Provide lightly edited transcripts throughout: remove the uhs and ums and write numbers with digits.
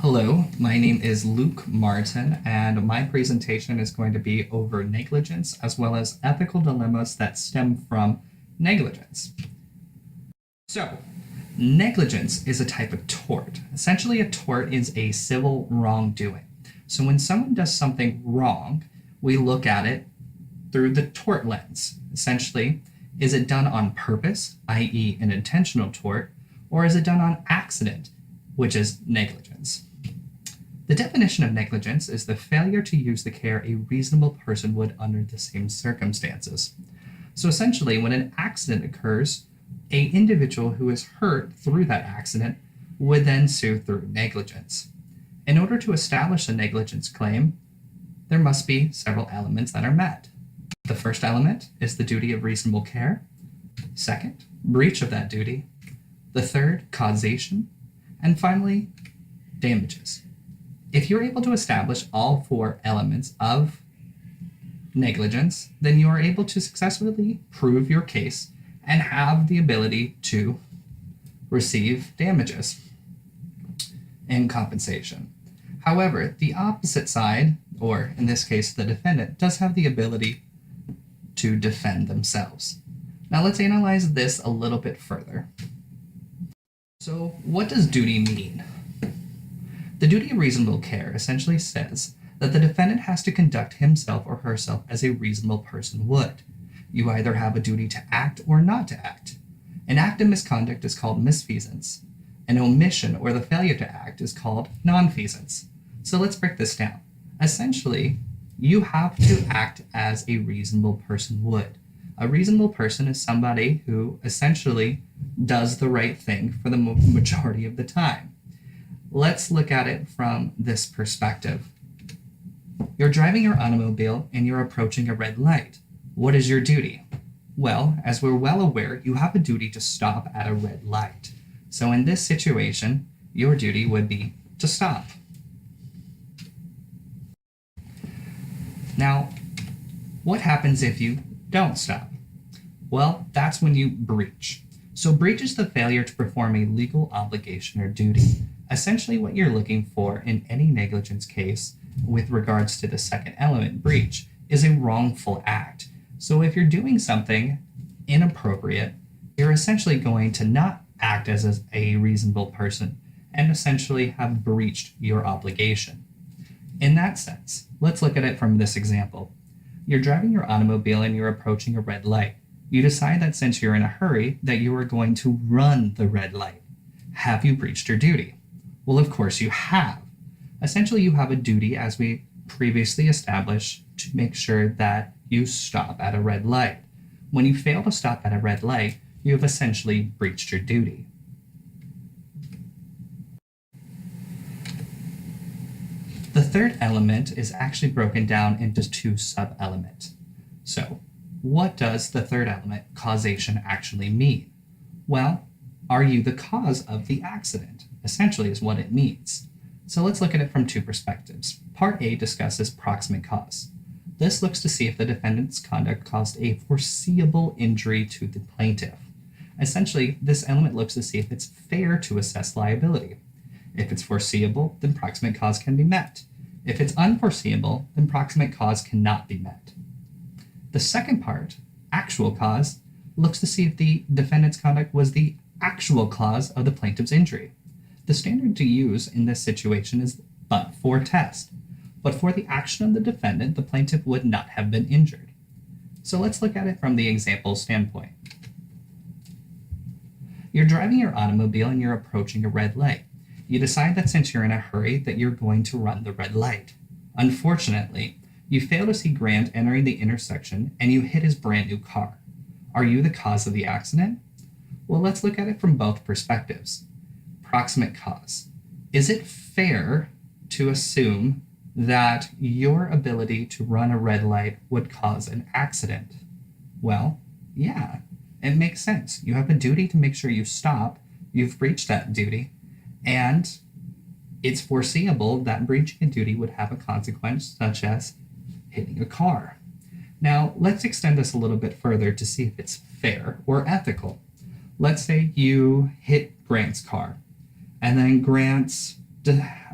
Hello, my name is Luke Martin, and my presentation is going to be over negligence as well as ethical dilemmas that stem from negligence. So, negligence is a type of tort. Essentially, a tort is a civil wrongdoing. So, when someone does something wrong, we look at it through the tort lens. Essentially, is it done on purpose, i.e., an intentional tort, or is it done on accident, which is negligence? The definition of negligence is the failure to use the care a reasonable person would under the same circumstances. So essentially, when an accident occurs, an individual who is hurt through that accident would then sue through negligence. In order to establish a negligence claim, there must be several elements that are met. The first element is the duty of reasonable care. Second, breach of that duty. The third, causation. And finally, damages. If you're able to establish all four elements of negligence, then you are able to successfully prove your case and have the ability to receive damages and compensation. However, the opposite side, or in this case, the defendant, does have the ability to defend themselves. Now let's analyze this a little bit further. So what does duty mean? The duty of reasonable care essentially says that the defendant has to conduct himself or herself as a reasonable person would. You either have a duty to act or not to act. An act of misconduct is called misfeasance. An omission or the failure to act is called nonfeasance. So let's break this down. Essentially, you have to act as a reasonable person would. A reasonable person is somebody who essentially does the right thing for the majority of the time. Let's look at it from this perspective. You're driving your automobile and you're approaching a red light. What is your duty? Well, as we're well aware, you have a duty to stop at a red light. So in this situation, your duty would be to stop. Now, what happens if you don't stop? Well, that's when you breach. So breach is the failure to perform a legal obligation or duty. Essentially, what you're looking for in any negligence case with regards to the second element, breach, is a wrongful act. So if you're doing something inappropriate, you're essentially going to not act as a reasonable person and essentially have breached your obligation. In that sense, let's look at it from this example. You're driving your automobile and you're approaching a red light. You decide that since you're in a hurry, that you are going to run the red light. Have you breached your duty? Well, of course you have. Essentially, you have a duty, as we previously established, to make sure that you stop at a red light. When you fail to stop at a red light, you have essentially breached your duty. The third element is actually broken down into two sub-elements. So, what does the third element, causation, actually mean? Well, are you the cause of the accident? Essentially is what it means. So let's look at it from two perspectives. Part A discusses proximate cause. This looks to see if the defendant's conduct caused a foreseeable injury to the plaintiff. Essentially, this element looks to see if it's fair to assess liability. If it's foreseeable, then proximate cause can be met. If it's unforeseeable, then proximate cause cannot be met. The second part, actual cause, looks to see if the defendant's conduct was the actual cause of the plaintiff's injury. The standard to use in this situation is but-for test. But for the action of the defendant, the plaintiff would not have been injured. So let's look at it from the example standpoint. You're driving your automobile and you're approaching a red light. You decide that since you're in a hurry that you're going to run the red light. Unfortunately, you fail to see Grant entering the intersection and you hit his brand new car. Are you the cause of the accident? Well, let's look at it from both perspectives. Proximate cause. Is it fair to assume that your ability to run a red light would cause an accident? Well, yeah, it makes sense. You have a duty to make sure you stop. You've breached that duty, and it's foreseeable that breaching a duty would have a consequence such as hitting a car. Now, let's extend this a little bit further to see if it's fair or ethical. Let's say you hit Grant's car, and then Grant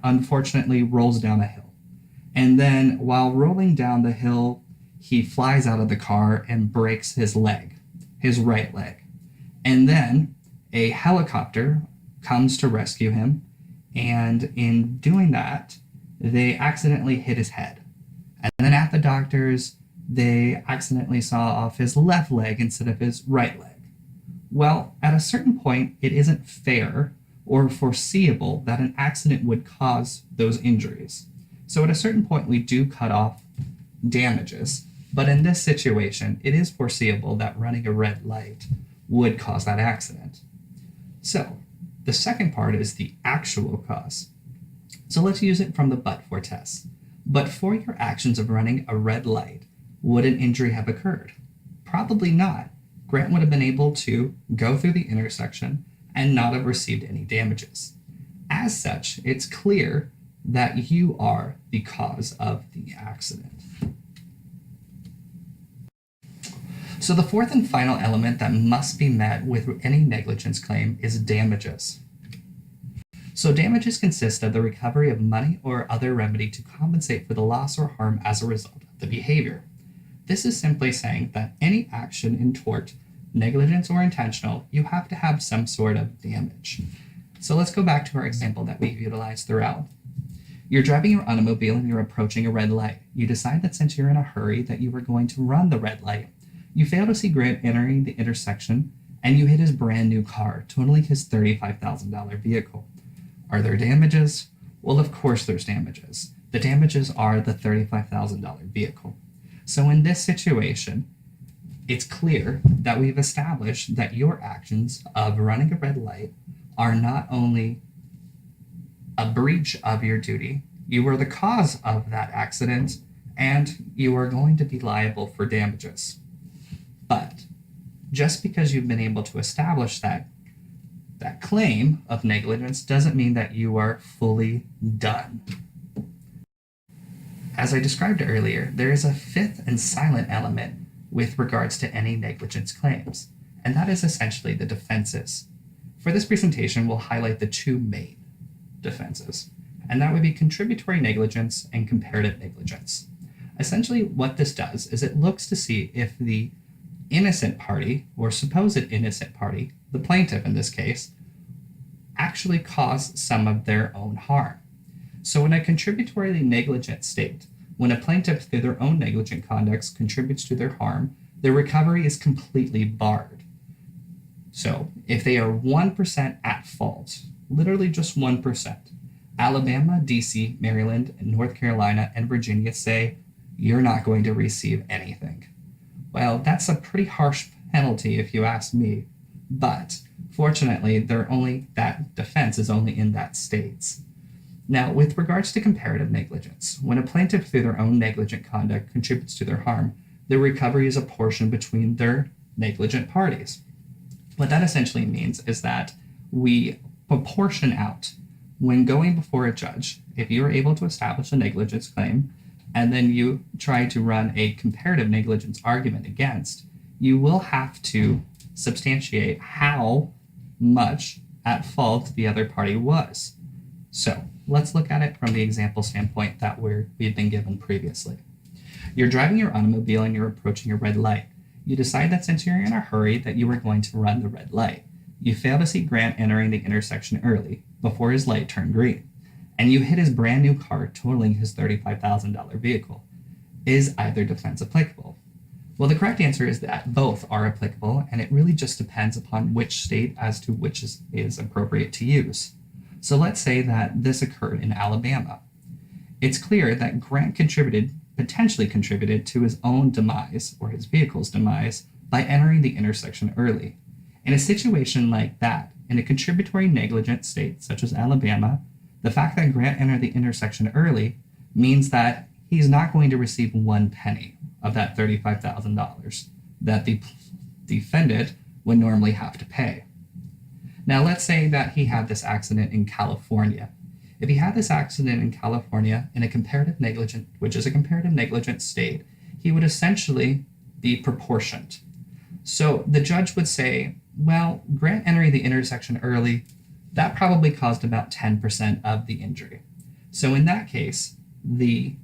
unfortunately rolls down a hill. And then while rolling down the hill, he flies out of the car and breaks his leg, his right leg. And then a helicopter comes to rescue him. And in doing that, they accidentally hit his head. And then at the doctor's, they accidentally saw off his left leg instead of his right leg. Well, at a certain point, it isn't fair or foreseeable that an accident would cause those injuries. So at a certain point, we do cut off damages. But in this situation, it is foreseeable that running a red light would cause that accident. So the second part is the actual cause. So let's use it from the but-for test. But for your actions of running a red light, would an injury have occurred? Probably not. Grant would have been able to go through the intersection and not have received any damages. As such, it's clear that you are the cause of the accident. So the fourth and final element that must be met with any negligence claim is damages. So damages consist of the recovery of money or other remedy to compensate for the loss or harm as a result of the behavior. This is simply saying that any action in tort, negligence or intentional, you have to have some sort of damage. So let's go back to our example that we've utilized throughout. You're driving your automobile and you're approaching a red light. You decide that since you're in a hurry that you are going to run the red light. You fail to see Grant entering the intersection and you hit his brand new car, totaling his $35,000 vehicle. Are there damages? Well, of course there's damages. The damages are the $35,000 vehicle. So in this situation, it's clear that we've established that your actions of running a red light are not only a breach of your duty, you were the cause of that accident, and you are going to be liable for damages. But just because you've been able to establish that claim of negligence doesn't mean that you are fully done. As I described earlier, there is a fifth and silent element with regards to any negligence claims, and that is essentially the defenses. For this presentation, we'll highlight the two main defenses, and that would be contributory negligence and comparative negligence. Essentially, what this does is it looks to see if the innocent party, or supposed innocent party, the plaintiff in this case, actually caused some of their own harm. So in a contributory negligent state, when a plaintiff through their own negligent conduct contributes to their harm, their recovery is completely barred. So if they are 1% at fault, literally just 1%, Alabama, DC, Maryland, North Carolina, and Virginia say, you're not going to receive anything. Well, that's a pretty harsh penalty if you ask me, but fortunately, that defense is only in that states. Now, with regards to comparative negligence, when a plaintiff through their own negligent conduct contributes to their harm, their recovery is apportioned between their negligent parties. What that essentially means is that we proportion out when going before a judge. If you are able to establish a negligence claim, and then you try to run a comparative negligence argument against, you will have to substantiate how much at fault the other party was. So let's look at it from the example standpoint that we've been given previously. You're driving your automobile and you're approaching a red light. You decide that since you're in a hurry that you are going to run the red light. You fail to see Grant entering the intersection early, before his light turned green, and you hit his brand new car, totaling his $35,000 vehicle. Is either defense applicable? Well, the correct answer is that both are applicable, and it really just depends upon which state as to which is appropriate to use. So let's say that this occurred in Alabama. It's clear that Grant potentially contributed to his own demise, or his vehicle's demise, by entering the intersection early. In a situation like that, in a contributory negligent state such as Alabama, the fact that Grant entered the intersection early means that he's not going to receive one penny of that $35,000 that the defendant would normally have to pay. Now, let's say that he had this accident in California. If he had this accident in California in a comparative negligent, which is a comparative negligent state, he would essentially be proportioned. So the judge would say, well, Grant entering the intersection early that probably caused about 10% of the injury. So in that case, the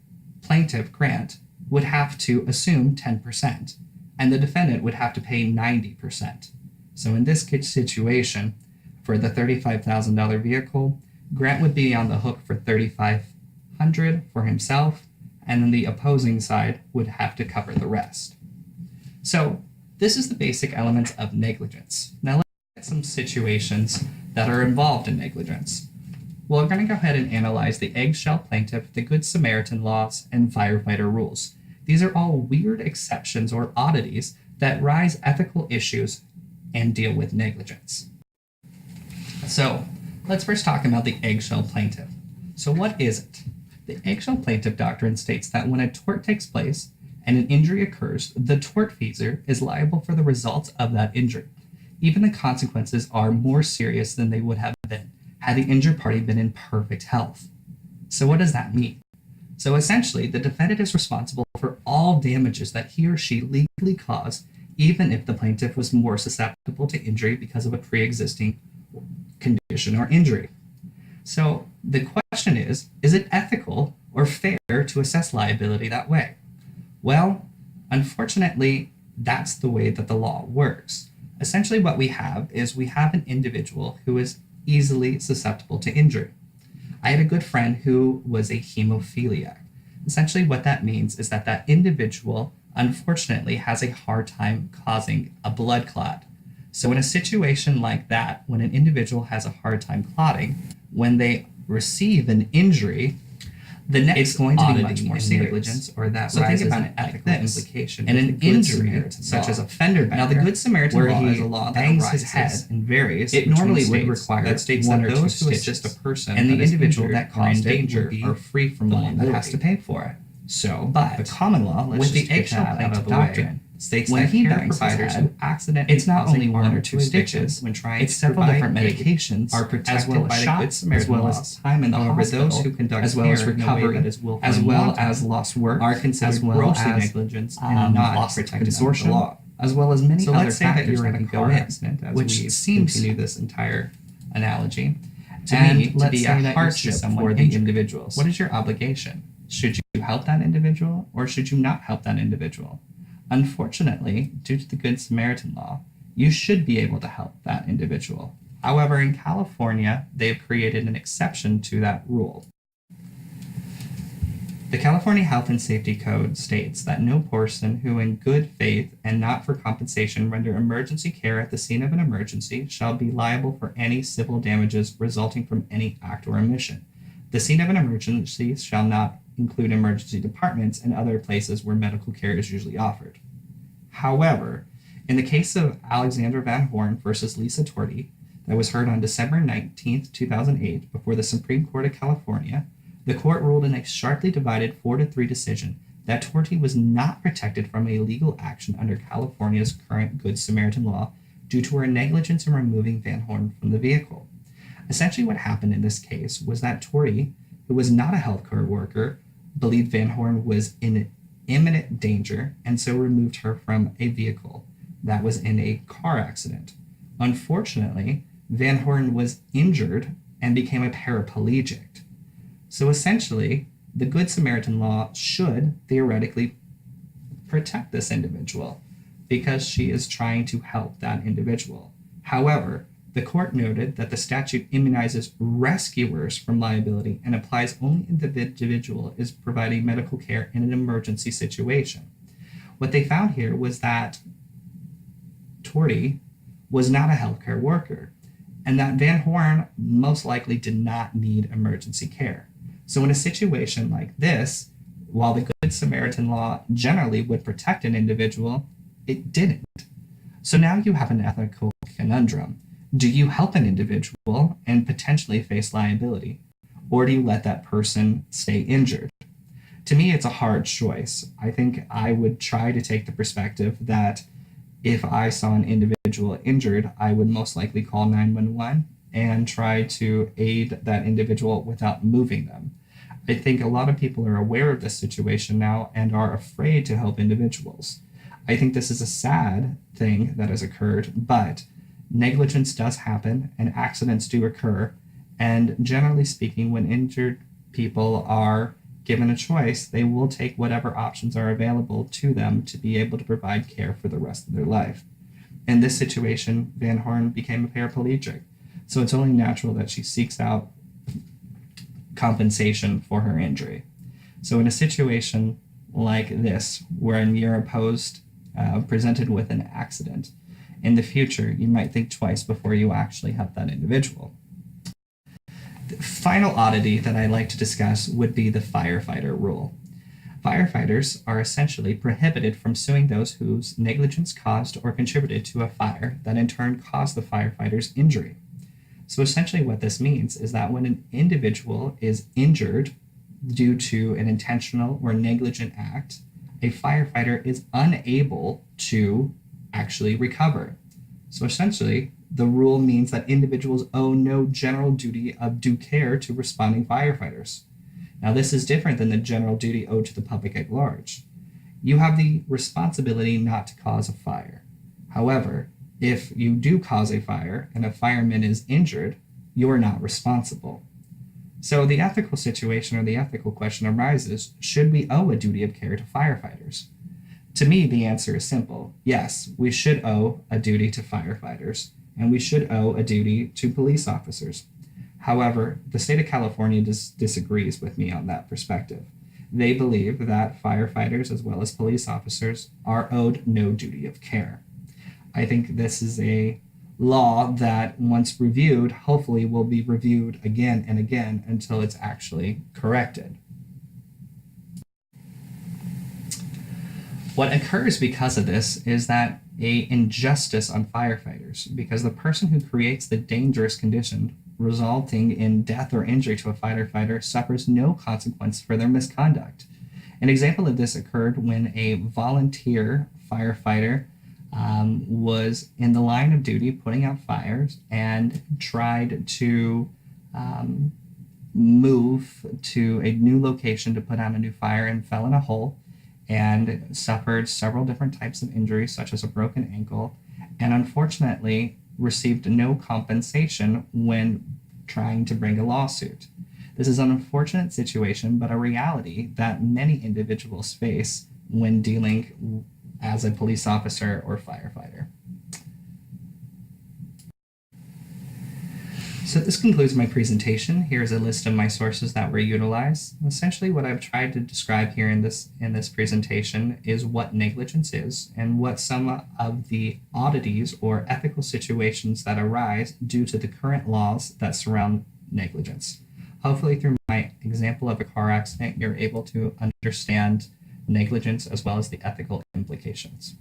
plaintiff, Grant, would have to assume 10%, and the defendant would have to pay 90%. So in this situation, for the $35,000 vehicle, Grant would be on the hook for $3,500 for himself, and then the opposing side would have to cover the rest. So this is the basic elements of negligence. Now let's look at some situations that are involved in negligence. Well, we're going to go ahead and analyze the eggshell plaintiff, the Good Samaritan laws, and firefighter rules. These are all weird exceptions or oddities that raise ethical issues and deal with negligence. So let's first talk about the eggshell plaintiff. So what is it? The eggshell plaintiff doctrine states that when a tort takes place and an injury occurs, the tortfeasor is liable for the results of that injury. Even the consequences are more serious than they would have been had the injured party been in perfect health. So what does that mean? So essentially, the defendant is responsible for all damages that he or she legally caused, even if the plaintiff was more susceptible to injury because of a pre-existing condition or injury. So the question is it ethical or fair to assess liability that way? Well, unfortunately, that's the way that the law works. Essentially, what we have is we have an individual who is easily susceptible to injury. I had a good friend who was a hemophiliac. Essentially, what that means is that that individual, unfortunately, has a hard time causing a blood clot. So in a situation like that, when an individual has a hard time clotting, when they receive an injury, the next it's going to be much more negligence, or that so think about an ethical implication and an injury such as a fender bender. Now the Good Samaritan law is a law that bangs his head and varies. It normally would require that states that those who assist a person and the individual that caused danger are free from the one that has to pay for it. So, but the common law, with the eggshell plaintiff doctrine, states when that he bangs providers who accidentally it's not only one or two stitches when trying it's several different medications are protected by the Good Samaritan law, as well as time in the hospital, those who conduct as well as recovery, as well as lost work, are considered grossly negligence and not protected under the law, as well as many other factors that can go in, which seems to continue this entire analogy to me to be a hardship for the individuals. What is your obligation? Should you help that individual or should you not help that individual? Unfortunately, due to the Good Samaritan law, you should be able to help that individual. However, in California, they've created an exception to that rule. The California Health and Safety Code states that no person who in good faith and not for compensation render emergency care at the scene of an emergency shall be liable for any civil damages resulting from any act or omission. The scene of an emergency shall not include emergency departments and other places where medical care is usually offered. However, in the case of Alexander Van Horn versus Lisa Torty, that was heard on December 19, 2008, before the Supreme Court of California, the court ruled in a sharply divided 4-3 decision that Torty was not protected from a legal action under California's current Good Samaritan law due to her negligence in removing Van Horn from the vehicle. Essentially, what happened in this case was that Torty, who was not a healthcare worker, believed Van Horn was in imminent danger and so removed her from a vehicle that was in a car accident. Unfortunately, Van Horn was injured and became a paraplegic. So essentially, the Good Samaritan law should theoretically protect this individual because she is trying to help that individual. However, the court noted that the statute immunizes rescuers from liability and applies only if the individual is providing medical care in an emergency situation. What they found here was that Torty was not a healthcare worker, and that Van Horn most likely did not need emergency care. So in a situation like this, while the Good Samaritan law generally would protect an individual, it didn't. So now you have an ethical conundrum. Do you help an individual and potentially face liability, or do you let that person stay injured? To me, it's a hard choice. I think I would try to take the perspective that if I saw an individual injured, I would most likely call 911 and try to aid that individual without moving them. I think a lot of people are aware of this situation now and are afraid to help individuals. I think this is a sad thing that has occurred, but Negligence does happen and accidents do occur. And generally speaking, when injured people are given a choice, they will take whatever options are available to them to be able to provide care for the rest of their life. In this situation, Van Horn became a paraplegic, so it's only natural that she seeks out compensation for her injury. So in a situation like this, wherein you're presented with an accident, in the future, you might think twice before you actually help that individual. The final oddity that I like to discuss would be the firefighter rule. Firefighters are essentially prohibited from suing those whose negligence caused or contributed to a fire that in turn caused the firefighter's injury. So essentially what this means is that when an individual is injured due to an intentional or negligent act, a firefighter is unable to actually recover. So essentially, the rule means that individuals owe no general duty of due care to responding firefighters. Now, this is different than the general duty owed to the public at large. You have the responsibility not to cause a fire. However, if you do cause a fire and a fireman is injured, you are not responsible. So the ethical situation or the ethical question arises, should we owe a duty of care to firefighters? To me, the answer is simple. Yes, we should owe a duty to firefighters, and we should owe a duty to police officers. However, the state of California disagrees with me on that perspective. They believe that firefighters as well as police officers are owed no duty of care. I think this is a law that, once reviewed, hopefully will be reviewed again and again until it's actually corrected. What occurs because of this is that an injustice on firefighters, because the person who creates the dangerous condition resulting in death or injury to a firefighter suffers no consequence for their misconduct. An example of this occurred when a volunteer firefighter was in the line of duty putting out fires and tried to move to a new location to put out a new fire and fell in a hole and suffered several different types of injuries, such as a broken ankle, and unfortunately received no compensation when trying to bring a lawsuit. This is an unfortunate situation, but a reality that many individuals face when dealing as a police officer or firefighter. So this concludes my presentation. Here's a list of my sources that were utilized. Essentially, what I've tried to describe here in this presentation is what negligence is and what some of the oddities or ethical situations that arise due to the current laws that surround negligence. Hopefully, through my example of a car accident, you're able to understand negligence as well as the ethical implications.